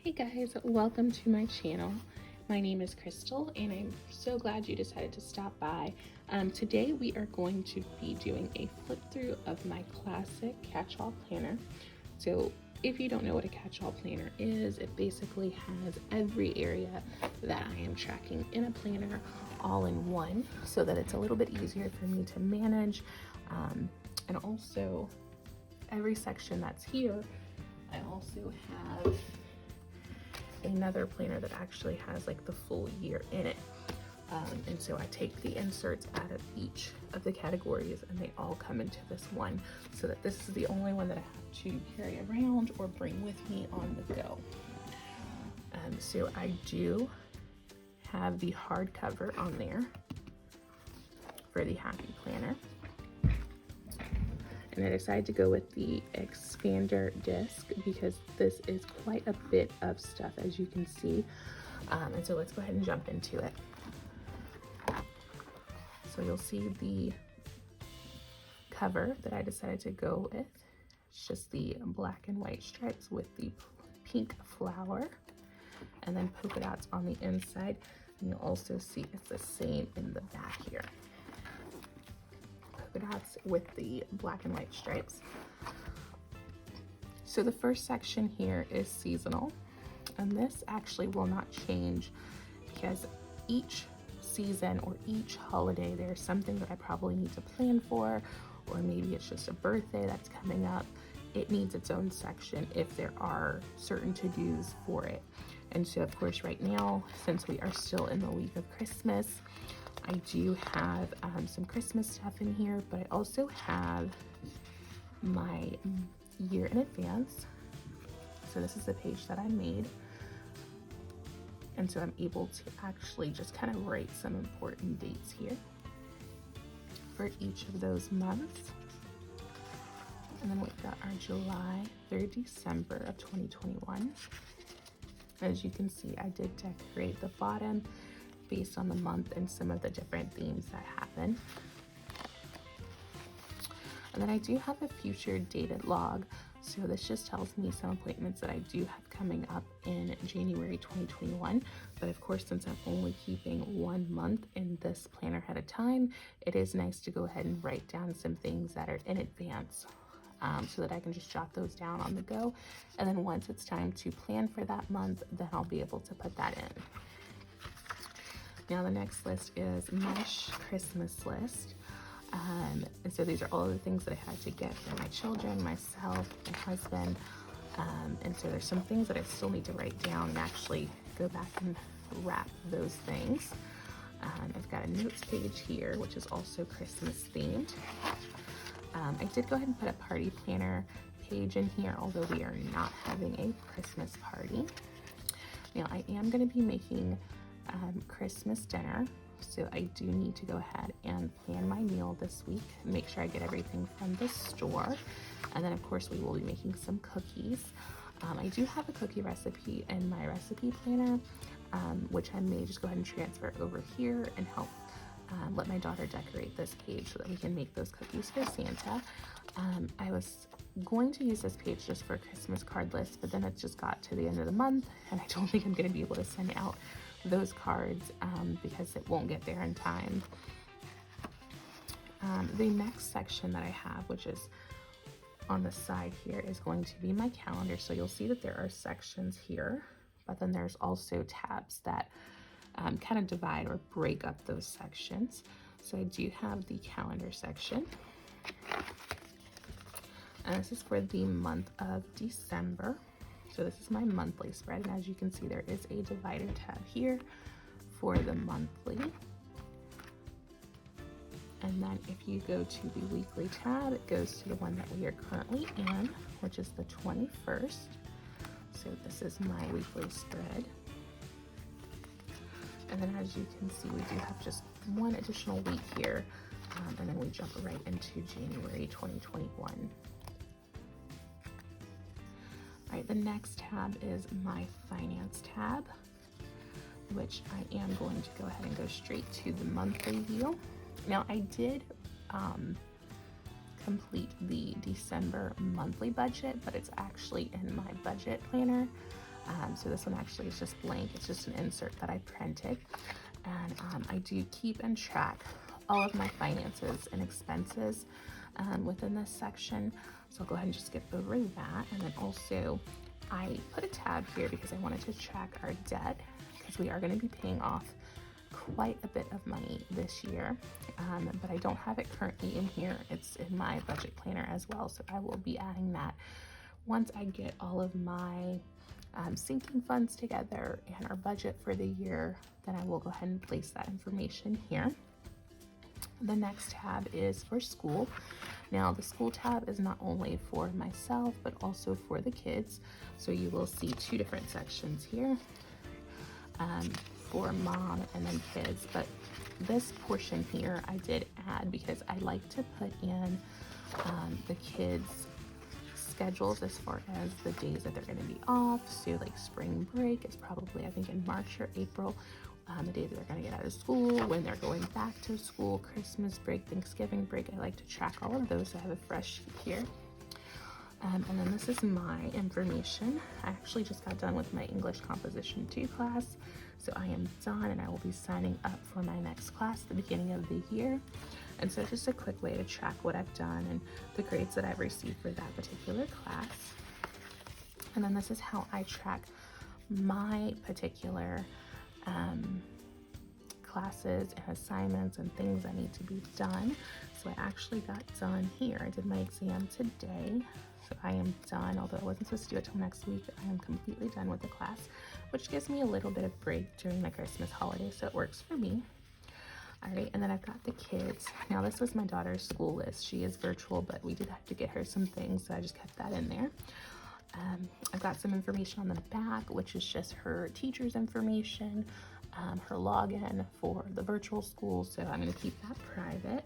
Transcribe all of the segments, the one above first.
Hey guys, welcome to my channel. My name is Krystal and I'm so glad you decided to stop by. Today we are going to be doing a flip through of my classic catch-all planner. So if you don't know what a catch-all planner is, it basically has every area that I am tracking in a planner all in one so that it's a little bit easier for me to manage. And also every section that's here, I also have another planner that actually has like the full year in it. And so I take the inserts out of each of the categories and they all come into this one, so that this is the only one that I have to carry around or bring with me on the go. So I do have the hardcover on there for the Happy Planner. And I decided to go with the expander disc because this is quite a bit of stuff, as you can see. And so let's go ahead and jump into it. So you'll see the cover that I decided to go with. It's just the black and white stripes with the pink flower and then polka dots on the inside. And you'll also see it's the same in the back here. Polka dots with the black and white stripes. So the first section here is seasonal, and this actually will not change because each season or each holiday there's something that I probably need to plan for, or maybe it's just a birthday that's coming up. It needs its own section if there are certain to-dos for it. And so of course right now, since we are still in the week of Christmas, I do have some Christmas stuff in here, but I also have my year in advance. So this is the page that I made. And so I'm able to actually just kind of write some important dates here for each of those months. And then we've got our July through December of 2021. As you can see, I did decorate the bottom based on the month and some of the different themes that happen. And then I do have a future dated log. So this just tells me some appointments that I do have coming up in January 2021. But of course, since I'm only keeping 1 month in this planner at a time, it is nice to go ahead and write down some things that are in advance, so that I can just jot those down on the go. And then once it's time to plan for that month, then I'll be able to put that in. Now the next list is Mesh Christmas list. And so these are all of the things that I had to get for my children, myself, my husband. And so there's some things that I still need to write down and actually go back and wrap those things. I've got a notes page here, which is also Christmas themed. I did go ahead and put a party planner page in here, although we are not having a Christmas party. Now I am going to be making Christmas dinner. So I do need to go ahead and plan my meal this week, make sure I get everything from the store. And then of course we will be making some cookies. I do have a cookie recipe in my recipe planner, which I may just go ahead and transfer over here and help let my daughter decorate this page so that we can make those cookies for Santa. I was going to use this page just for a Christmas card list, but then it just got to the end of the month and I don't think I'm going to be able to send out those cards because it won't get there in time. The next section that I have, which is on the side here, is going to be my calendar. So you'll see that there are sections here, but then there's also tabs that kind of divide or break up those sections. So I do have the calendar section. And this is for the month of December. So this is my monthly spread, and as you can see, there is a divider tab here for the monthly. And then if you go to the weekly tab, it goes to the one that we are currently in, which is the 21st. So this is my weekly spread. And then as you can see, we do have just one additional week here, and then we jump right into January 2021. All right, the next tab is my finance tab, which I am going to go ahead and go straight to the monthly view. Now I did complete the December monthly budget, but it's actually in my budget planner. So this one actually is just blank. It's just an insert that I printed. And I do keep and track all of my finances and expenses within this section. So I'll go ahead and just skip over that. And then also I put a tab here because I wanted to track our debt, because we are going to be paying off quite a bit of money this year, but I don't have it currently in here. It's in my budget planner as well, so I will be adding that once I get all of my sinking funds together and our budget for the year. Then I will go ahead and place that information here. The next tab is for school. Now the school tab is not only for myself but also for the kids, so you will see two different sections here for mom and then kids. But this portion here I did add because I like to put in the kids' schedules as far as the days that they're going to be off. So like spring break is probably, I think, in March or April. The day that they're going to get out of school, when they're going back to school, Christmas break, Thanksgiving break. I like to track all of those. I have a fresh sheet here. And then this is my information. I actually just got done with my English Composition 2 class. So I am done, and I will be signing up for my next class at the beginning of the year. And so just a quick way to track what I've done and the grades that I've received for that particular class. And then this is how I track my particular classes and assignments and things that need to be done. So I actually got done here. I did my exam today, so I am done. Although I wasn't supposed to do it till next week, I am completely done with the class, which gives me a little bit of break during the Christmas holiday, so it works for me. All right, and then I've got the kids. Now this was my daughter's school list. She is virtual, but we did have to get her some things, so I just kept that in there. I've got some information on the back, which is just her teacher's information, her login for the virtual school, so I'm going to keep that private.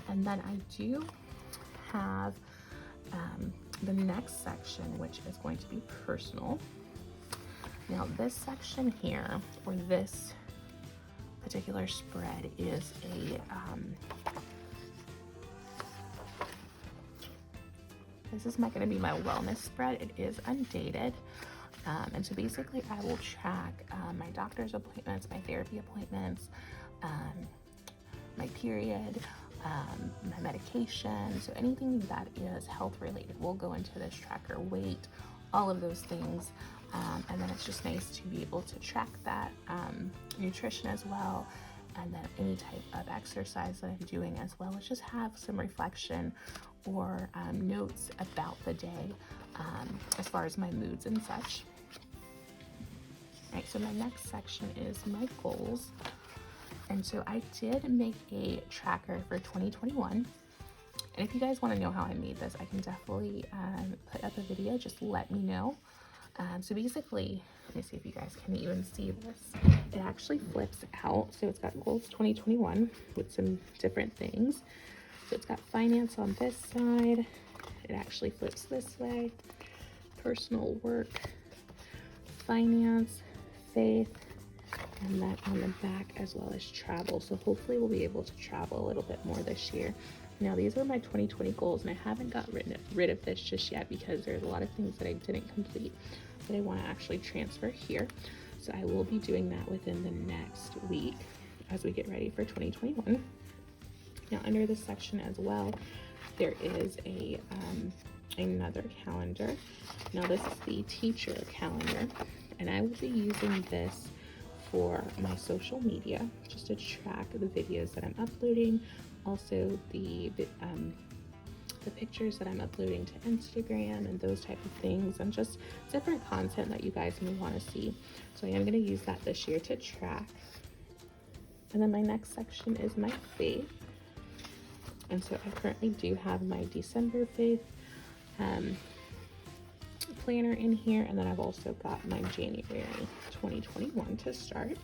And then I do have the next section, which is going to be personal. Now this section here, or this particular spread, is a this is going to be my wellness spread. It is undated. And so basically I will track my doctor's appointments, my therapy appointments, my period, my medication. So anything that is health related will go into this tracker, weight, all of those things. And then it's just nice to be able to track that, nutrition as well, and then any type of exercise that I'm doing as well. Let's just have some reflection or notes about the day as far as my moods and such. All right, so my next section is my goals. And so I did make a tracker for 2021. And if you guys want to know how I made this, I can definitely put up a video. Just let me know. So basically, let me see if you guys can even see this. It actually flips out. So it's got goals 2021 with some different things. So it's got finance on this side. It actually flips this way. Personal, work, finance, faith, and that on the back, as well as travel. So hopefully we'll be able to travel a little bit more this year. Now these are my 2020 goals, and I haven't got rid of this just yet because there's a lot of things that I didn't complete that I want to actually transfer here. So I will be doing that within the next week as we get ready for 2021. Now under this section as well, there is a another calendar. Now this is the teacher calendar, and I will be using this for my social media, just to track the videos that I'm uploading, also the pictures that I'm uploading to Instagram and those type of things, and just different content that you guys may want to see. So I am going to use that this year to track. And then my next section is my faith. And so I currently do have my December faith planner in here, and then I've also got my January 2021 to start.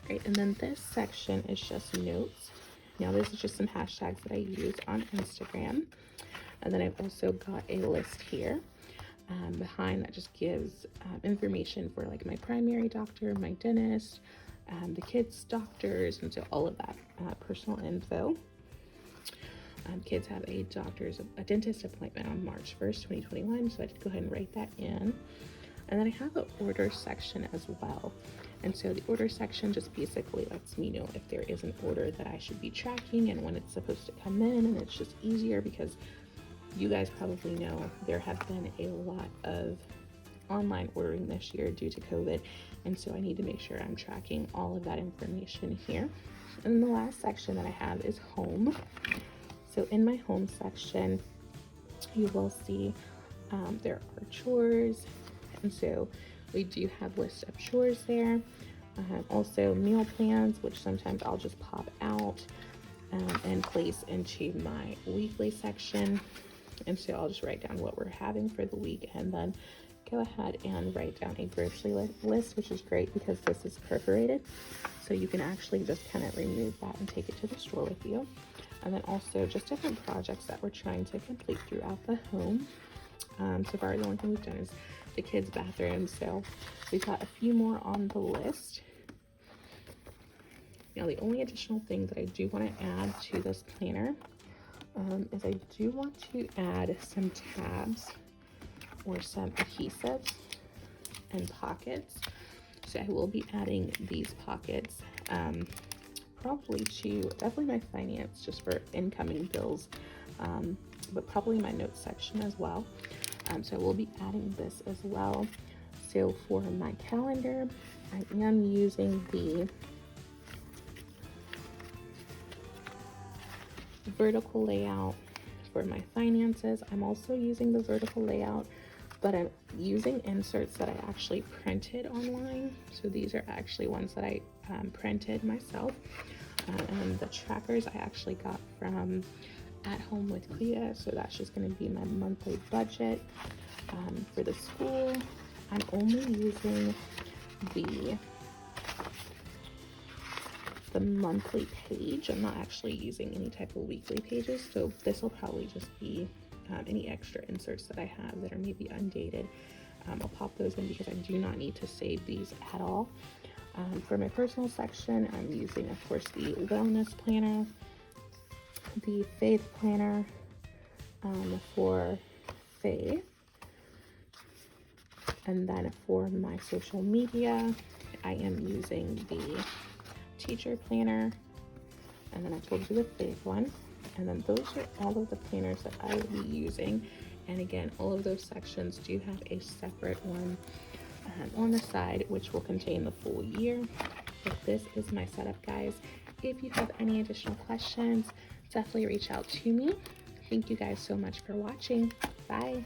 Great, and then this section is just notes. Now this is just some hashtags that I use on Instagram, and then I've also got a list here behind that just gives information for like my primary doctor, my dentist, the kids' doctors, and so all of that personal info. Kids have a dentist appointment on March 1st, 2021, so I did go ahead and write that in. And then I have an order section as well. And so the order section just basically lets me know if there is an order that I should be tracking and when it's supposed to come in. And it's just easier because you guys probably know there have been a lot of online ordering this year due to COVID. And so I need to make sure I'm tracking all of that information here. And the last section that I have is home. So in my home section, you will see there are chores. And so we do have lists of chores there. Also meal plans, which sometimes I'll just pop out and place into my weekly section. And so I'll just write down what we're having for the week and then go ahead and write down a grocery list, which is great because this is perforated. So you can actually just kind of remove that and take it to the store with you. And then also just different projects that we're trying to complete throughout the home. So far, the only thing we've done is the kids' bathroom. So we've got a few more on the list. Now, the only additional thing that I do want to add to this planner is I do want to add some tabs or some adhesives and pockets. So I will be adding these pockets probably to definitely my finance just for incoming bills, but probably my notes section as well. So I will be adding this as well. So for my calendar, I am using the vertical layout. For my finances, I'm also using the vertical layout, but I'm using inserts that I actually printed online. So these are actually ones that I printed myself. And the trackers I actually got from At Home with Clea. So that's just going to be my monthly budget. For the school, I'm only using the monthly page. I'm not actually using any type of weekly pages, so this will probably just be any extra inserts that I have that are maybe undated. I'll pop those in because I do not need to save these at all. For my personal section, I'm using, of course, the wellness planner, the faith planner for faith, and then for my social media, I am using the teacher planner, and then I told you the faith one, and then those are all of the planners that I will be using. And again, all of those sections do have a separate one on the side, which will contain the full year. But this is my setup, guys. If you have any additional questions, definitely reach out to me. Thank you guys so much for watching. Bye.